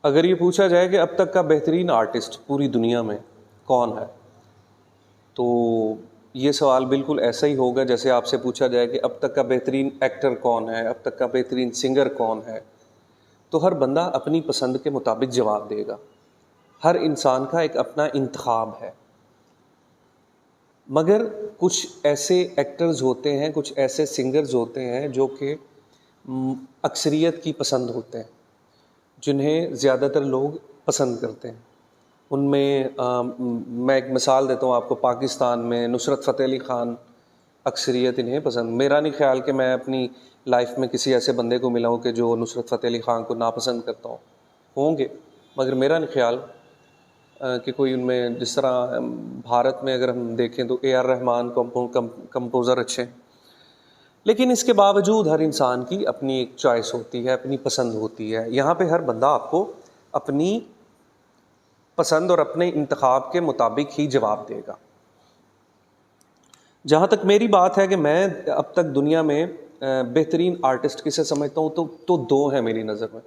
अगर ये पूछा जाए कि अब तक का बेहतरीन आर्टिस्ट पूरी दुनिया में कौन है, तो ये सवाल बिल्कुल ऐसा ही होगा जैसे आपसे पूछा जाए कि अब तक का बेहतरीन एक्टर कौन है, अब तक का बेहतरीन सिंगर कौन है। तो हर बंदा अपनी पसंद के मुताबिक जवाब देगा। हर इंसान का एक अपना इंतखाब है। मगर कुछ ऐसे एक्टर्स होते हैं, कुछ ऐसे सिंगर्स होते हैं जो कि अक्सरियत की पसंद होते हैं, जिन्हें ज़्यादातर लोग पसंद करते हैं। उनमें मैं एक मिसाल देता हूँ आपको। पाकिस्तान में नुसरत फ़तेह अली ख़ान अक्सरियत इन्हें पसंद। मेरा नहीं ख्याल कि मैं अपनी लाइफ में किसी ऐसे बंदे को मिला हूँ कि जो नुसरत फ़तेह अली ख़ान को नापसंद करता हो। होंगे, मगर मेरा नहीं ख्याल कि कोई उनमें, जिस तरह भारत में अगर हम देखें तो AR रहमान कंपोज़र अच्छे हैं। लेकिन इसके बावजूद हर इंसान की अपनी एक चॉइस होती है, अपनी पसंद होती है। यहाँ पे हर बंदा आपको अपनी पसंद और अपने इंतखाब के मुताबिक ही जवाब देगा। जहाँ तक मेरी बात है कि मैं अब तक दुनिया में बेहतरीन आर्टिस्ट किसे समझता हूँ, तो दो हैं मेरी नज़र में,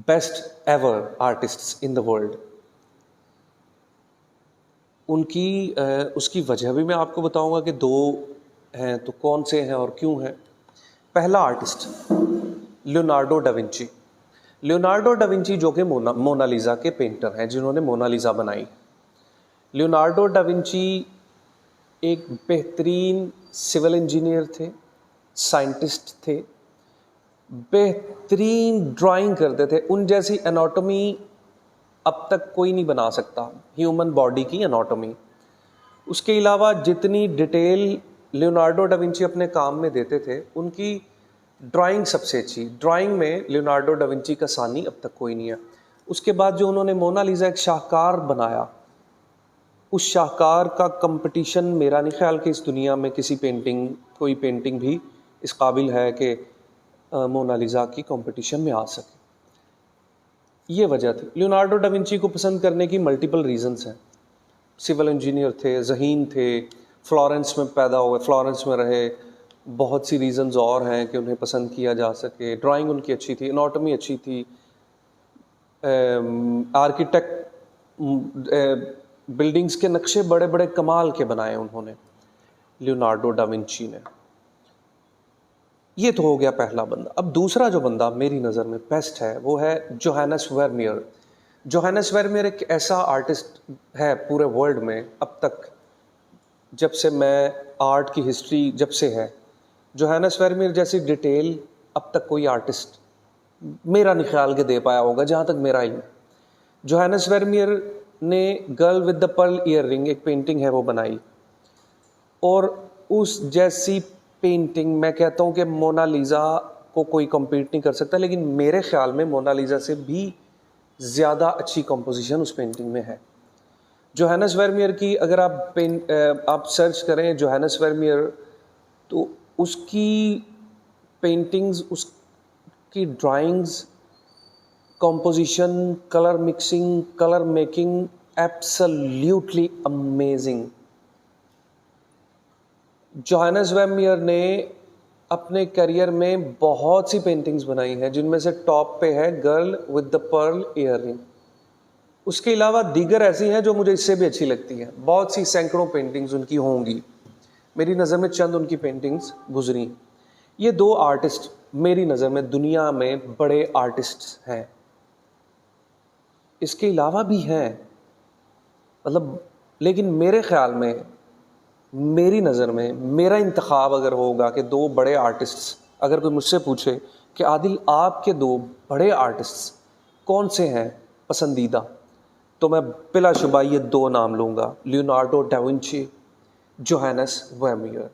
best ever artists in the world. उनकी उसकी वजह भी मैं आपको बताऊंगा कि दो हैं, तो कौन से हैं और क्यों हैं। पहला artist Leonardo da Vinci. Leonardo da Vinci जो कि मोनालिसा के पेंटर हैं, जिन्होंने मोनालिसा बनाई। लियोनार्डो डा विंची एक बेहतरीन सिविल इंजीनियर थे, साइंटिस्ट थे, बेहतरीन ड्राइंग करते थे। उन जैसी एनाटॉमी अब तक कोई नहीं बना सकता, ह्यूमन बॉडी की एनाटॉमी। उसके अलावा जितनी डिटेल लियोनार्डो डा विंची अपने काम में देते थे, उनकी ड्राइंग सबसे अच्छी। ड्राइंग में लियोनार्डो डा विंची का सानी अब तक कोई नहीं है। उसके बाद जो उन्होंने मोनालिसा एक शाहकार बनाया, उस शाहकार का कंपटीशन मेरा नहीं ख्याल कि इस दुनिया में कोई पेंटिंग भी इस काबिल है कि मोनालिसा की कंपटीशन में आ सके। ये वजह थी। लियोनार्डो डा विंची को पसंद करने की मल्टीपल रीजंस हैं। सिविल इंजीनियर थे, ज़हीन थे, फ्लोरेंस में पैदा हुए, फ्लोरेंस में रहे। बहुत सी रीजंस और हैं कि उन्हें पसंद किया जा सके। ड्राइंग उनकी अच्छी थी, एनाटॉमी अच्छी थी, आर्किटेक्ट, बिल्डिंग्स के नक्शे बड़े बड़े कमाल के बनाए उन्होंने, लियोनार्डो डा विंची ने। ये तो हो गया पहला बंदा। अब दूसरा जो बंदा मेरी नज़र में बेस्ट है वो है जोहानस वर्मियर। जोहानस वर्मियर एक ऐसा आर्टिस्ट है पूरे वर्ल्ड में अब तक, जब से मैं आर्ट की हिस्ट्री जब से है, जोहानस वर्मियर जैसी डिटेल अब तक कोई आर्टिस्ट मेरा नहीं ख्याल के दे पाया होगा, जहाँ तक मेरा इल्म। जोहानस वर्मियर ने girl with the pearl earring एक पेंटिंग है वो बनाई, और उस जैसी पेंटिंग मैं कहता हूँ कि मोनालिसा को कोई कम्पीट नहीं कर सकता। लेकिन मेरे ख्याल में मोनालिसा से भी ज़्यादा अच्छी कंपोजिशन उस पेंटिंग में है। जोहानस वर्मियर की अगर आप सर्च करें जोहानस वर्मियर, तो उसकी पेंटिंग्स, उसकी drawings, composition, colour mixing, colour making absolutely amazing. Johannes Vermeer ने अपने करियर में बहुत सी पेंटिंग्स बनाई हैं, जिनमें से टॉप पे है girl with the pearl earring. उसके अलावा दीगर ऐसी हैं जो मुझे इससे भी अच्छी लगती हैं। बहुत सी सैकड़ों पेंटिंग्स उनकी होंगी, मेरी नज़र में चंद उनकी पेंटिंग्स गुजरी। ये दो आर्टिस्ट मेरी नज़र में दुनिया में बड़े आर्टिस्ट हैं। इसके अलावा भी हैं, मतलब, लेकिन मेरे ख्याल में, मेरी नज़र में, मेरा इंतखाब अगर होगा कि दो बड़े आर्टिस्ट्स, अगर कोई मुझसे पूछे कि आदिल आपके दो बड़े आर्टिस्ट्स कौन से हैं पसंदीदा, तो मैं बिलाशुबा ये दो नाम लूँगा, Leonardo da Vinci, Johannes Vermeer.